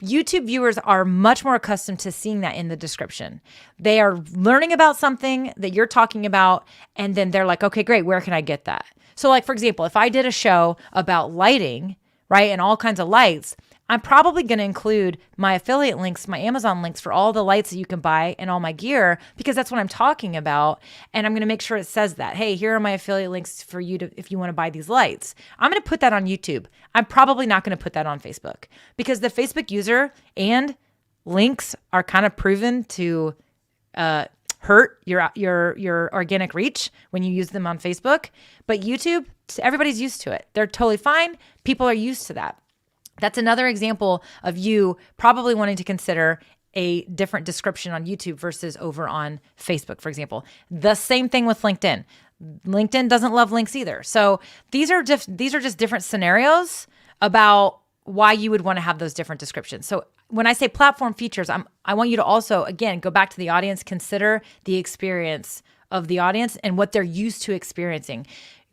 YouTube viewers are much more accustomed to seeing that in the description. They are learning about something that you're talking about, and then they're like, okay, great, where can I get that? So like, for example, if I did a show about lighting, right, and all kinds of lights, I'm probably going to include my affiliate links, my Amazon links for all the lights that you can buy and all my gear, because that's what I'm talking about. And I'm going to make sure it says that, hey, here are my affiliate links for you if you want to buy these lights. I'm going to put that on YouTube. I'm probably not going to put that on Facebook because the Facebook user and links are kind of proven to hurt your organic reach when you use them on Facebook. But YouTube, everybody's used to it. They're totally fine. People are used to that. That's another example of you probably wanting to consider a different description on YouTube versus over on Facebook, for example. The same thing with LinkedIn. LinkedIn doesn't love links either. So these are just different scenarios about why you would want to have those different descriptions. So when I say platform features, I want you to also, again, go back to the audience, consider the experience of the audience and what they're used to experiencing.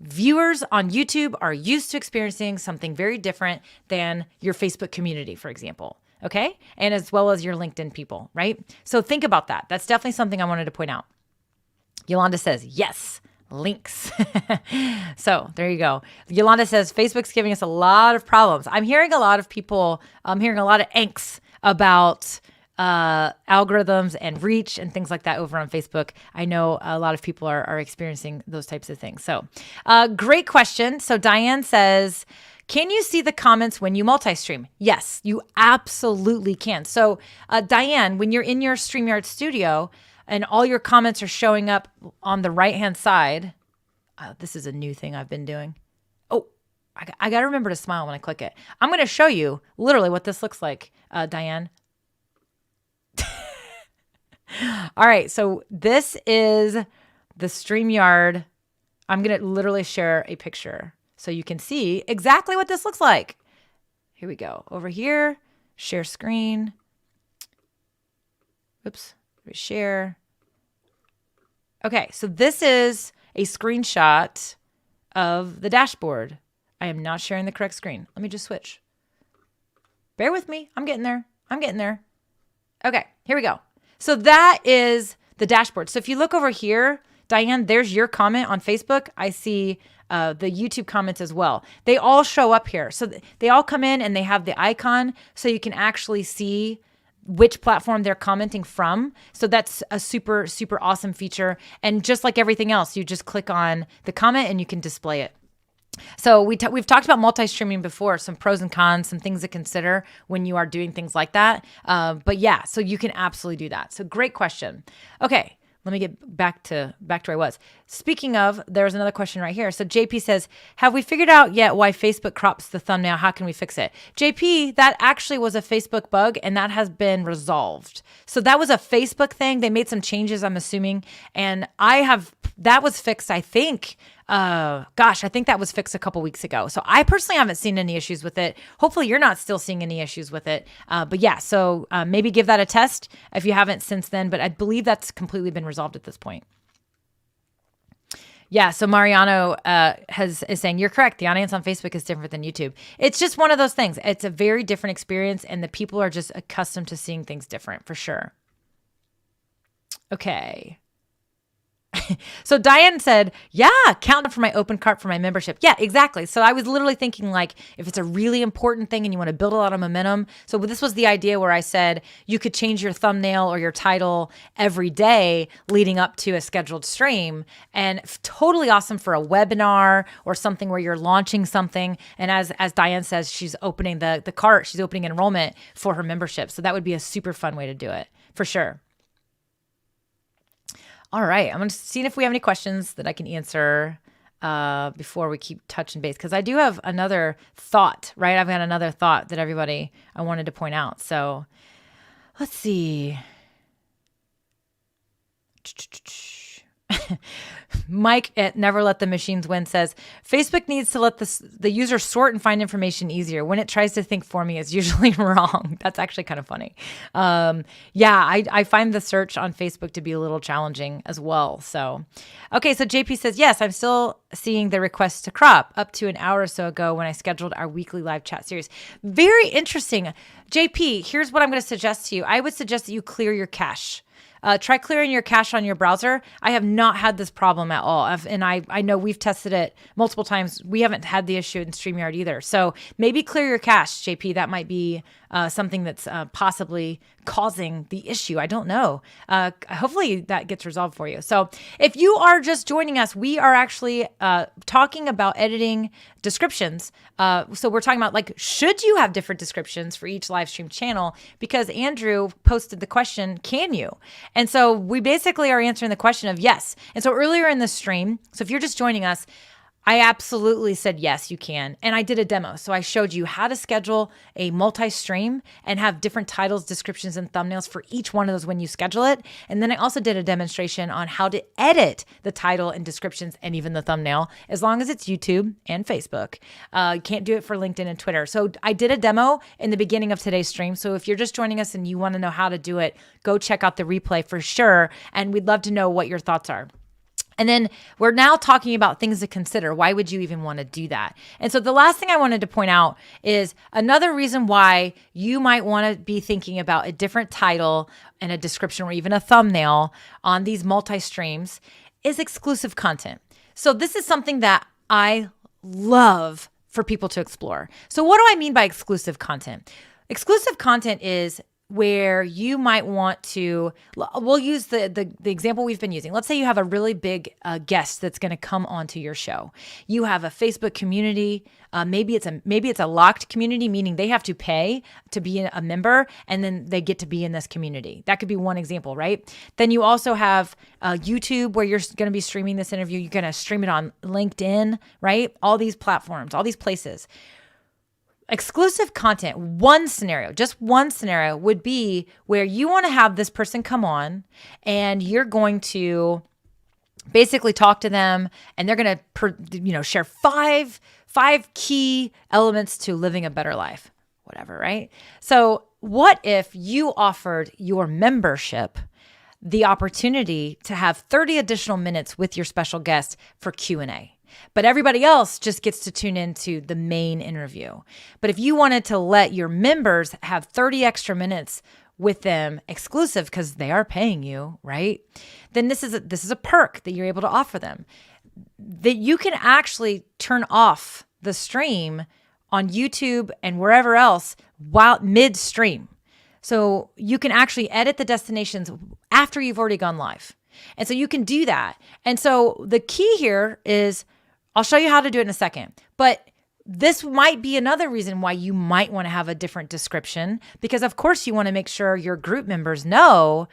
Viewers on YouTube are used to experiencing something very different than your Facebook community, for example, okay? And as well as your LinkedIn people, right? So think about that. That's definitely something I wanted to point out. Yolanda says, yes, links. So there you go. Yolanda says, Facebook's giving us a lot of problems. I'm hearing a lot of angst about algorithms and reach and things like that over on Facebook. I know a lot of people are experiencing those types of things. So great question. So Diane says, can you see the comments when you multi-stream? Yes, you absolutely can. So Diane, when you're in your StreamYard studio and all your comments are showing up on the right-hand side, This is a new thing I've been doing. Oh, I got to remember to smile when I click it. I'm going to show you literally what this looks like, Diane. All right. So this is the StreamYard. I'm going to literally share a picture so you can see exactly what this looks like. Here we go. Over here, share screen. Oops. Share. Okay. So this is a screenshot of the dashboard. I am not sharing the correct screen. Let me just switch. Bear with me. I'm getting there. Okay, here we go. So that is the dashboard. So if you look over here, Diane, there's your comment on Facebook. I see the YouTube comments as well. They all show up here. So they all come in and they have the icon so you can actually see which platform they're commenting from. So that's a super, super awesome feature. And just like everything else, you just click on the comment and you can display it. So we've talked about multi-streaming before, some pros and cons, some things to consider when you are doing things like that. But yeah, so you can absolutely do that. So great question. Okay. Let me get back to where I was. Speaking of, there's another question right here. So JP says, have we figured out yet why Facebook crops the thumbnail? How can we fix it? JP, that actually was a Facebook bug and that has been resolved. So that was a Facebook thing. They made some changes, I'm assuming. And that was fixed, I think. I think that was fixed a couple weeks ago. So I personally haven't seen any issues with it. Hopefully you're not still seeing any issues with it. But yeah, so maybe give that a test if you haven't since then. But I believe that's completely been resolved at this point. Yeah, so Mariano is saying, you're correct. The audience on Facebook is different than YouTube. It's just one of those things. It's a very different experience, and the people are just accustomed to seeing things different, for sure. Okay. So Diane said, yeah, count up for my open cart for my membership. Yeah, exactly. So I was literally thinking, like, if it's a really important thing and you want to build a lot of momentum. So this was the idea where I said you could change your thumbnail or your title every day leading up to a scheduled stream, and totally awesome for a webinar or something where you're launching something. And as Diane says, she's opening the cart, she's opening enrollment for her membership. So that would be a super fun way to do it, for sure. All right, I'm going to see if we have any questions that I can answer before we keep touching base, because I do have another thought, right? I've got another thought that I wanted to point out. So let's see. Mike at Never Let the Machines Win says, Facebook needs to let the user sort and find information easier. When it tries to think for me, it's usually wrong. That's actually kind of funny. I find the search on Facebook to be a little challenging as well. So, okay. So JP says, yes, I'm still seeing the request to crop up to an hour or so ago when I scheduled our weekly live chat series. Very interesting. JP, here's what I'm going to suggest to you. I would suggest that you clear your cache. Try clearing your cache on your browser. I have not had this problem at all. And I know we've tested it multiple times. We haven't had the issue in StreamYard either. So maybe clear your cache, JP. That might be something that's possibly causing the issue. I don't know. Hopefully that gets resolved for you. So if you are just joining us, we are actually talking about editing descriptions. So we're talking about, like, should you have different descriptions for each live stream channel? Because Andrew posted the question, can you? And so we basically are answering the question of yes. And so earlier in the stream, so if you're just joining us, I absolutely said, yes, you can. And I did a demo. So I showed you how to schedule a multi-stream and have different titles, descriptions, and thumbnails for each one of those when you schedule it. And then I also did a demonstration on how to edit the title and descriptions and even the thumbnail, as long as it's YouTube and Facebook. You can't do it for LinkedIn and Twitter. So I did a demo in the beginning of today's stream. So if you're just joining us and you want to know how to do it, go check out the replay for sure. And we'd love to know what your thoughts are. And then we're now talking about things to consider. Why would you even want to do that? And so the last thing I wanted to point out is another reason why you might want to be thinking about a different title and a description or even a thumbnail on these multi-streams is exclusive content. So this is something that I love for people to explore. So what do I mean by exclusive content? Exclusive content is where you might want to, we'll use the example we've been using. Let's say you have a really big guest that's going to come onto your show. You have a Facebook community. Maybe it's a locked community, meaning they have to pay to be a member, and then they get to be in this community. That could be one example, right? Then you also have YouTube, where you're going to be streaming this interview. You're going to stream it on LinkedIn, right? All these platforms, all these places. Exclusive content, just one scenario would be where you want to have this person come on and you're going to basically talk to them, and they're going to, share five key elements to living a better life, whatever, right? So what if you offered your membership the opportunity to have 30 additional minutes with your special guest for Q&A? But everybody else just gets to tune into the main interview. But if you wanted to let your members have 30 extra minutes with them exclusive, because they are paying you, right? Then this is a perk that you're able to offer them. That you can actually turn off the stream on YouTube and wherever else while midstream. So you can actually edit the destinations after you've already gone live. And so you can do that. And so the key here is, I'll show you how to do it in a second, but this might be another reason why you might want to have a different description, because of course you want to make sure your group members know,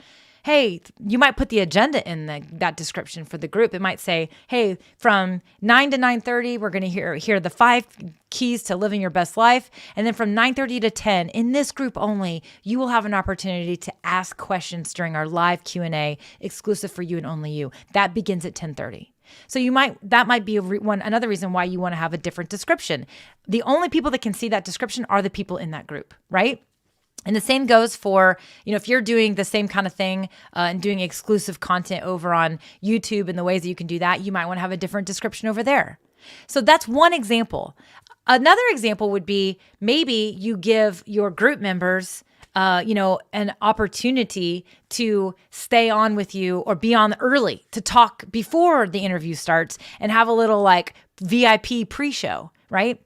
hey, you might put the agenda in that description for the group. It might say, hey, from 9 to 9:30, we're going to hear the 5 keys to living your best life. And then from 9:30 to 10, in this group only, you will have an opportunity to ask questions during our live Q&A exclusive for you and only you. That begins at 10:30. So that might be another reason why you want to have a different description. The only people that can see that description are the people in that group, right? And the same goes for, if you're doing the same kind of thing and doing exclusive content over on YouTube and the ways that you can do that, you might want to have a different description over there. So that's one example. Another example would be maybe you give your group members an opportunity to stay on with you or be on early to talk before the interview starts and have a little like VIP pre-show, right?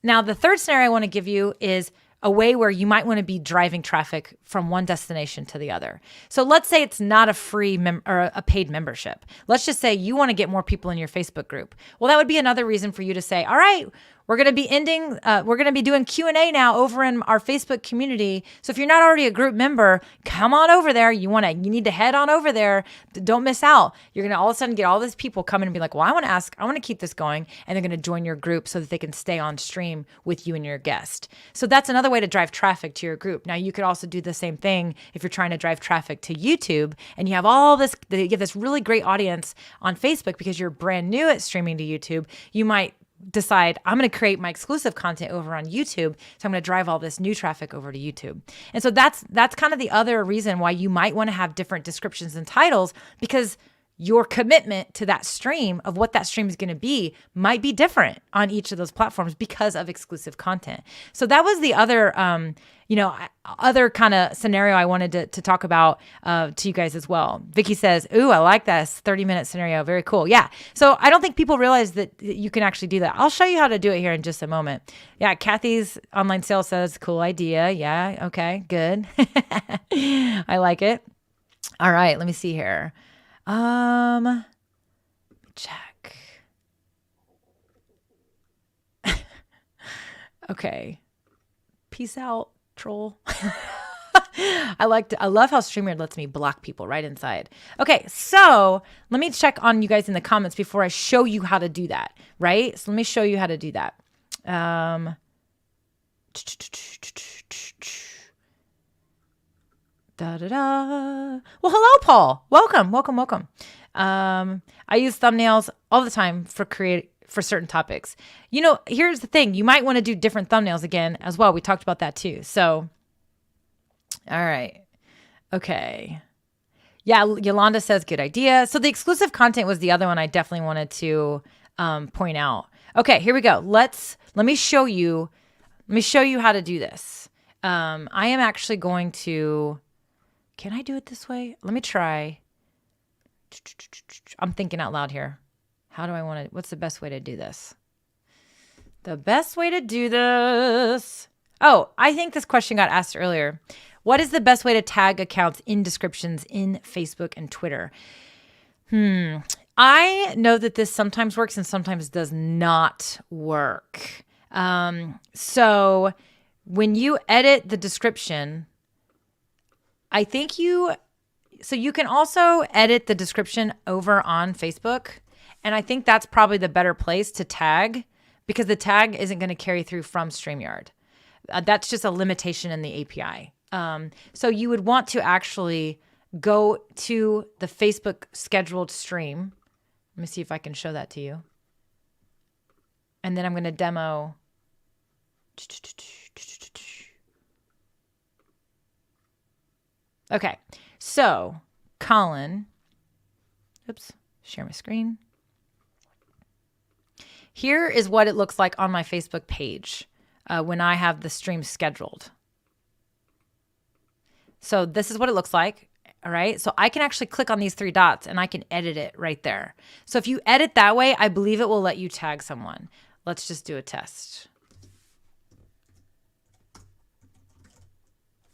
Now, the third scenario I want to give you is a way where you might want to be driving traffic from one destination to the other. So let's say it's not a free or a paid membership. Let's just say you want to get more people in your Facebook group. Well, that would be another reason for you to say, all right, we're going to be doing Q&A now over in our Facebook community. So if you're not already a group member, come on over there. You need to head on over there. Don't miss out. You're going to all of a sudden get all these people coming and be like, well, I want to keep this going. And they're going to join your group so that they can stay on stream with you and your guest. So that's another way to drive traffic to your group. Now you could also do the same thing if you're trying to drive traffic to YouTube and you have this really great audience on Facebook because you're brand new at streaming to YouTube. You might decide, I'm going to create my exclusive content over on YouTube. So I'm going to drive all this new traffic over to YouTube. And so that's kind of the other reason why you might want to have different descriptions and titles, because your commitment to that stream of what that stream is going to be might be different on each of those platforms because of exclusive content. So that was the other, other kind of scenario I wanted to talk about to you guys as well. Vicky says, ooh, I like this 30-minute scenario. Very cool. Yeah. So I don't think people realize that you can actually do that. I'll show you how to do it here in just a moment. Yeah. Kathy's online sales says, cool idea. Yeah. Okay, good. I like it. All right. Let me see here. Check. Okay. Peace out, troll. I love how StreamYard lets me block people right inside. Okay, so let me check on you guys in the comments before I show you how to do that, right? So let me show you how to do that. Well, hello, Paul. Welcome. I use thumbnails all the time for certain topics. Here's the thing. You might want to do different thumbnails again as well. We talked about that too. So, all right. Okay. Yeah, Yolanda says good idea. So the exclusive content was the other one I definitely wanted to point out. Okay, here we go. Let me show you how to do this. I am actually going to... Can I do it this way? Let me try. I'm thinking out loud here. What's the best way to do this? The best way to do this. Oh, I think this question got asked earlier. What is the best way to tag accounts in descriptions in Facebook and Twitter? I know that this sometimes works and sometimes does not work. So when you edit the description, so you can also edit the description over on Facebook. And I think that's probably the better place to tag because the tag isn't going to carry through from StreamYard. That's just a limitation in the API. So you would want to actually go to the Facebook scheduled stream. Let me see if I can show that to you. And then I'm going to demo. Okay. So Colin, share my screen. Here is what it looks like on my Facebook page when I have the stream scheduled. So this is what it looks like. All right. So I can actually click on these 3 dots and I can edit it right there. So if you edit that way, I believe it will let you tag someone. Let's just do a test.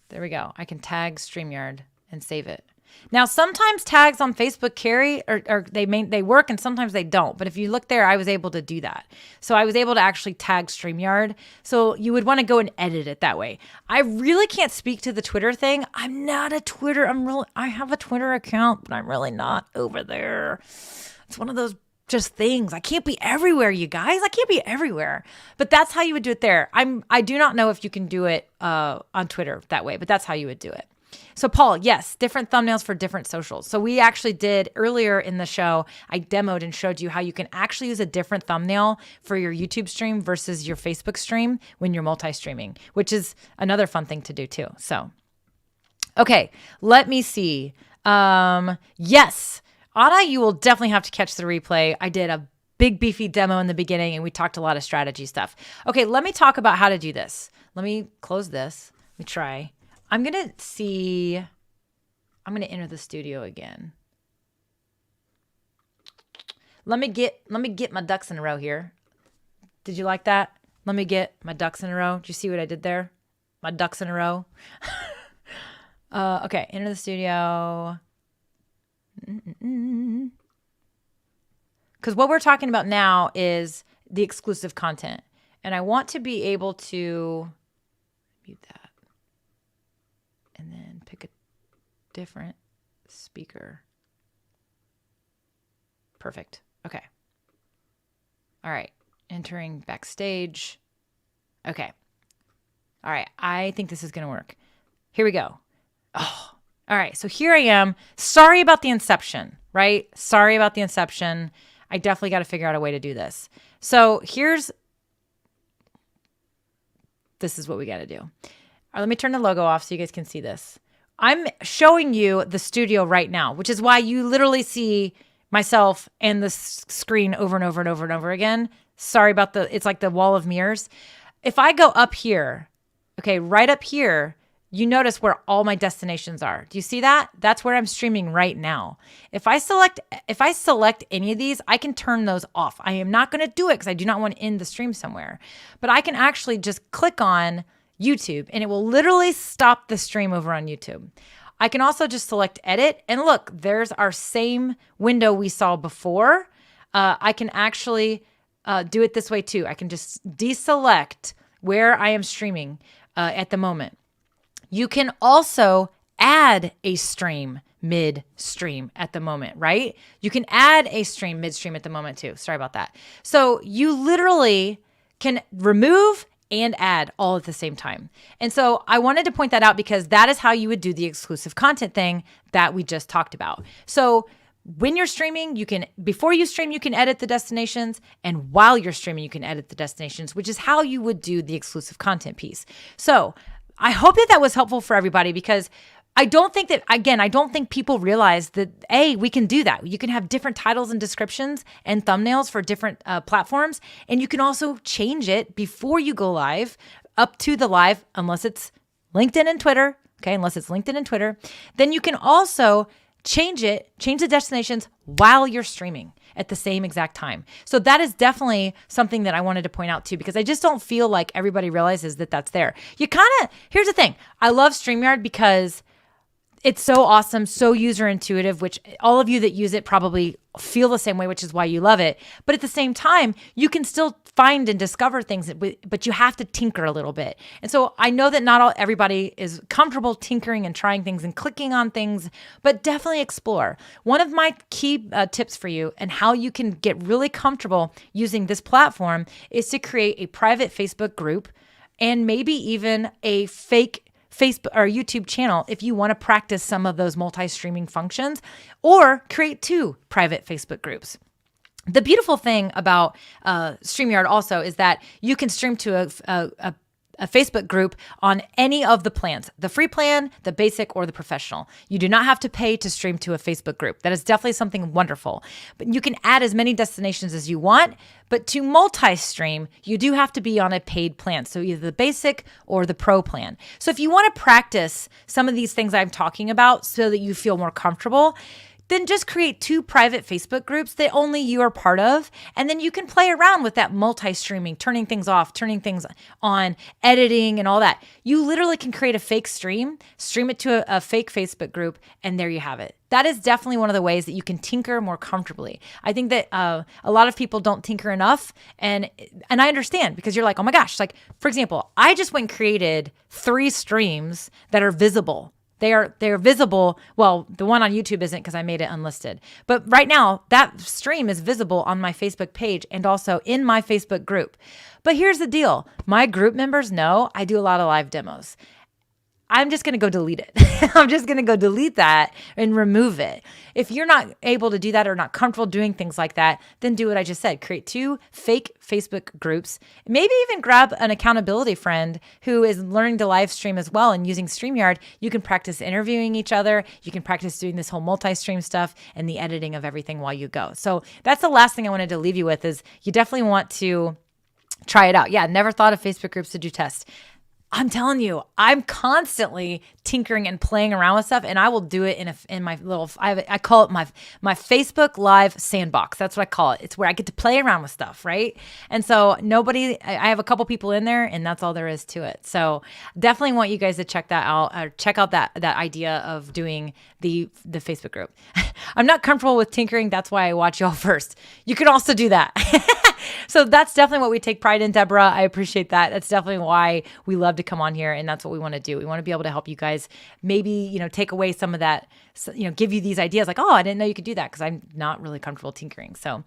There we go. I can tag StreamYard and save it. Now, sometimes tags on Facebook carry or they work and sometimes they don't. But if you look there, I was able to do that. So I was able to actually tag StreamYard. So you would want to go and edit it that way. I really can't speak to the Twitter thing. I'm not a Twitter. I have a Twitter account, but I'm really not over there. It's one of those just things. I can't be everywhere, you guys. I can't be everywhere. But that's how you would do it there. I do not know if you can do it on Twitter that way, but that's how you would do it. So Paul, yes, different thumbnails for different socials. So we actually did earlier in the show, I demoed and showed you how you can actually use a different thumbnail for your YouTube stream versus your Facebook stream when you're multi-streaming, which is another fun thing to do too. So, okay, let me see. Yes, Anna, you will definitely have to catch the replay. I did a big beefy demo in the beginning and we talked a lot of strategy stuff. Okay, let me talk about how to do this. Let me close this. Let me try. I'm going to enter the studio again. Let me get my ducks in a row here. Did you like that? Let me get my ducks in a row. Did you see what I did there? My ducks in a row. Okay, enter the studio. Because what we're talking about now is the exclusive content. And I want to be able to mute that. And then pick a different speaker. Perfect. Okay. All right. Entering backstage. Okay. All right. I think this is going to work. Here we go. Oh, all right. So here I am. Sorry about the inception, right? Sorry about the inception. I definitely got to figure out a way to do this. So this is what we got to do. Let me turn the logo off so you guys can see this. I'm showing you the studio right now, which is why you literally see myself and the screen over and over and over and over again. Sorry about it's like the wall of mirrors. If I go up here, okay, right up here, you notice where all my destinations are. Do you see that? That's where I'm streaming right now. If I select any of these, I can turn those off. I am not going to do it because I do not want to end the stream somewhere. But I can actually just click on YouTube and it will literally stop the stream over on YouTube. I can also just select edit and look, there's our same window we saw before. I can actually do it this way too. I can just deselect where I am streaming at the moment. You can also add a stream mid-stream at the moment, right? You can add a stream mid-stream at the moment too. Sorry about that. So you literally can remove and add all at the same time. And so I wanted to point that out because that is how you would do the exclusive content thing that we just talked about. So when you're streaming, before you stream, you can edit the destinations. And while you're streaming, you can edit the destinations, which is how you would do the exclusive content piece. So I hope that was helpful for everybody because I don't think people realize that, we can do that. You can have different titles and descriptions and thumbnails for different platforms. And you can also change it before you go live up to the live, unless it's LinkedIn and Twitter. Okay, unless it's LinkedIn and Twitter. Then you can also change the destinations while you're streaming at the same exact time. So that is definitely something that I wanted to point out too, because I just don't feel like everybody realizes that that's there. Here's the thing. I love StreamYard because it's so awesome, so user intuitive, which all of you that use it probably feel the same way, which is why you love it. But at the same time, you can still find and discover things, but you have to tinker a little bit. And so I know that everybody is comfortable tinkering and trying things and clicking on things, but definitely explore. One of my key tips for you and how you can get really comfortable using this platform is to create a private Facebook group and maybe even a fake Facebook or YouTube channel if you want to practice some of those multi-streaming functions, or create 2 private Facebook groups. The beautiful thing about StreamYard also is that you can stream to a Facebook group on any of the plans, the free plan, the basic, or the professional. You do not have to pay to stream to a Facebook group. That is definitely something wonderful. But you can add as many destinations as you want, but to multi-stream, you do have to be on a paid plan. So either the basic or the pro plan. So if you want to practice some of these things I'm talking about so that you feel more comfortable, then just create 2 private Facebook groups that only you are part of. And then you can play around with that multi-streaming, turning things off, turning things on, editing and all that. You literally can create a fake stream it to a fake Facebook group, and there you have it. That is definitely one of the ways that you can tinker more comfortably. I think that a lot of people don't tinker enough. And I understand, because you're like, oh my gosh, like, for example, I just went and created 3 streams that are visible. They're visible. Well, the one on YouTube isn't because I made it unlisted. But right now, that stream is visible on my Facebook page and also in my Facebook group. But here's the deal. My group members know I do a lot of live demos. I'm just going to go delete it. I'm just going to go delete that and remove it. If you're not able to do that or not comfortable doing things like that, then do what I just said. Create 2 fake Facebook groups. Maybe even grab an accountability friend who is learning to live stream as well, and using StreamYard, you can practice interviewing each other. You can practice doing this whole multi-stream stuff and the editing of everything while you go. So that's the last thing I wanted to leave you with, is you definitely want to try it out. Yeah, never thought of Facebook groups to do tests. I'm telling you, I'm constantly tinkering and playing around with stuff, and I will do it in my little, I call it my Facebook Live sandbox. That's what I call it. It's where I get to play around with stuff, right? And so I have a couple people in there, and that's all there is to it. So definitely want you guys to check that out, or check out that idea of doing the Facebook group. I'm not comfortable with tinkering. That's why I watch y'all first. You can also do that. So that's definitely what we take pride in, Deborah. I appreciate that. That's definitely why we love to come on here, and that's what we want to do. We want to be able to help you guys maybe, take away some of that, give you these ideas like, oh, I didn't know you could do that, because I'm not really comfortable tinkering. So,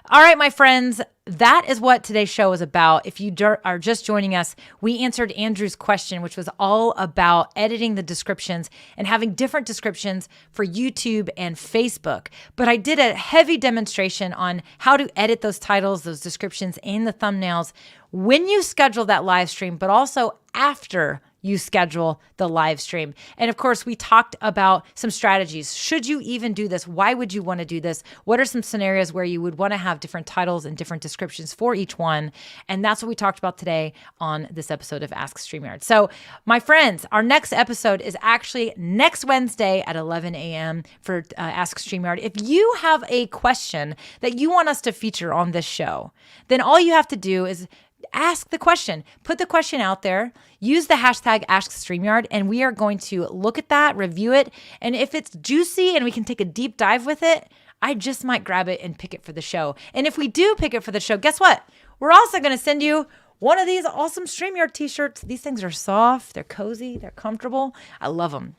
all right, my friends, that is what today's show is about. If you are just joining us, we answered Andrew's question, which was all about editing the descriptions and having different descriptions for YouTube and Facebook. But I did a heavy demonstration on how to edit those titles, those descriptions, and the thumbnails when you schedule that live stream, but also after you schedule the live stream. And of course, we talked about some strategies. Should you even do this? Why would you want to do this? What are some scenarios where you would want to have different titles and different descriptions for each one? And that's what we talked about today on this episode of Ask StreamYard. So my friends, our next episode is actually next Wednesday at 11 a.m. for Ask StreamYard. If you have a question that you want us to feature on this show, then all you have to do is ask the question, put the question out there, use the hashtag AskStreamYard, and we are going to look at that, review it. And if it's juicy and we can take a deep dive with it, I just might grab it and pick it for the show. And if we do pick it for the show, guess what? We're also going to send you one of these awesome StreamYard t-shirts. These things are soft, they're cozy, they're comfortable. I love them.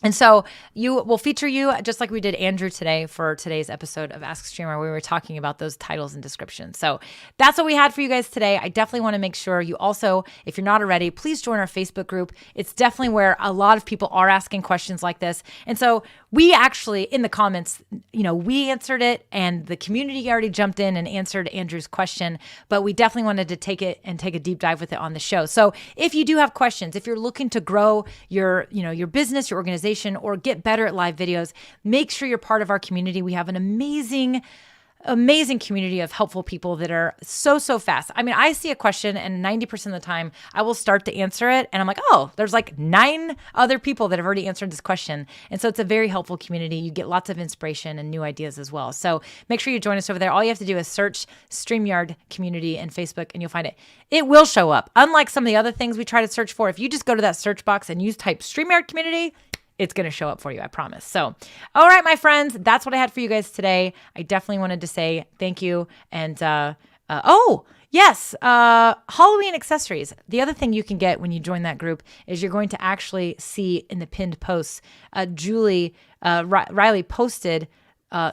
And so we'll feature you just like we did Andrew today for today's episode of Ask Streamer, where we were talking about those titles and descriptions. So that's what we had for you guys today. I definitely want to make sure you also, if you're not already, please join our Facebook group. It's definitely where a lot of people are asking questions like this. And so we actually, in the comments, we answered it, and the community already jumped in and answered Andrew's question, but we definitely wanted to take it and take a deep dive with it on the show. So if you do have questions, if you're looking to grow your business, your organization, or get better at live videos, make sure you're part of our community. We have an amazing amazing community of helpful people that are so fast. I mean, I see a question and 90% of the time I will start to answer it and I'm like, oh, there's like 9 other people that have already answered this question. And so it's a very helpful community. You get lots of inspiration and new ideas as well. So make sure you join us over there. All you have to do is search StreamYard community in Facebook and you'll find it. It will show up. Unlike some of the other things we try to search for, if you just go to that search box and you type StreamYard community, it's going to show up for you, I promise. So, all right, my friends, that's what I had for you guys today. I definitely wanted to say thank you. And, yes, Halloween accessories. The other thing you can get when you join that group is you're going to actually see in the pinned posts, Riley posted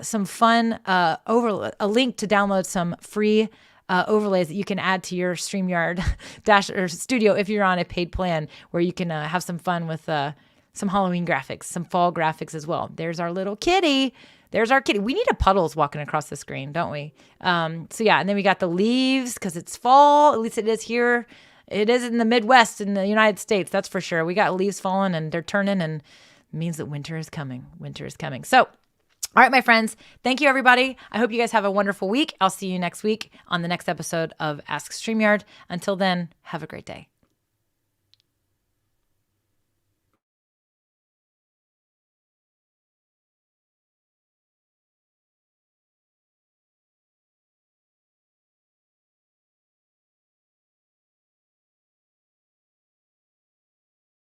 some fun, a link to download some free overlays that you can add to your StreamYard or studio if you're on a paid plan, where you can have some fun with some Halloween graphics, some fall graphics as well. There's our little kitty. There's our kitty. We need a Puddles walking across the screen, don't we? So yeah, and then we got the leaves because it's fall. At least it is here. It is in the Midwest in the United States, that's for sure. We got leaves falling and they're turning, and it means that winter is coming. Winter is coming. So, all right, my friends, thank you, everybody. I hope you guys have a wonderful week. I'll see you next week on the next episode of Ask StreamYard. Until then, have a great day.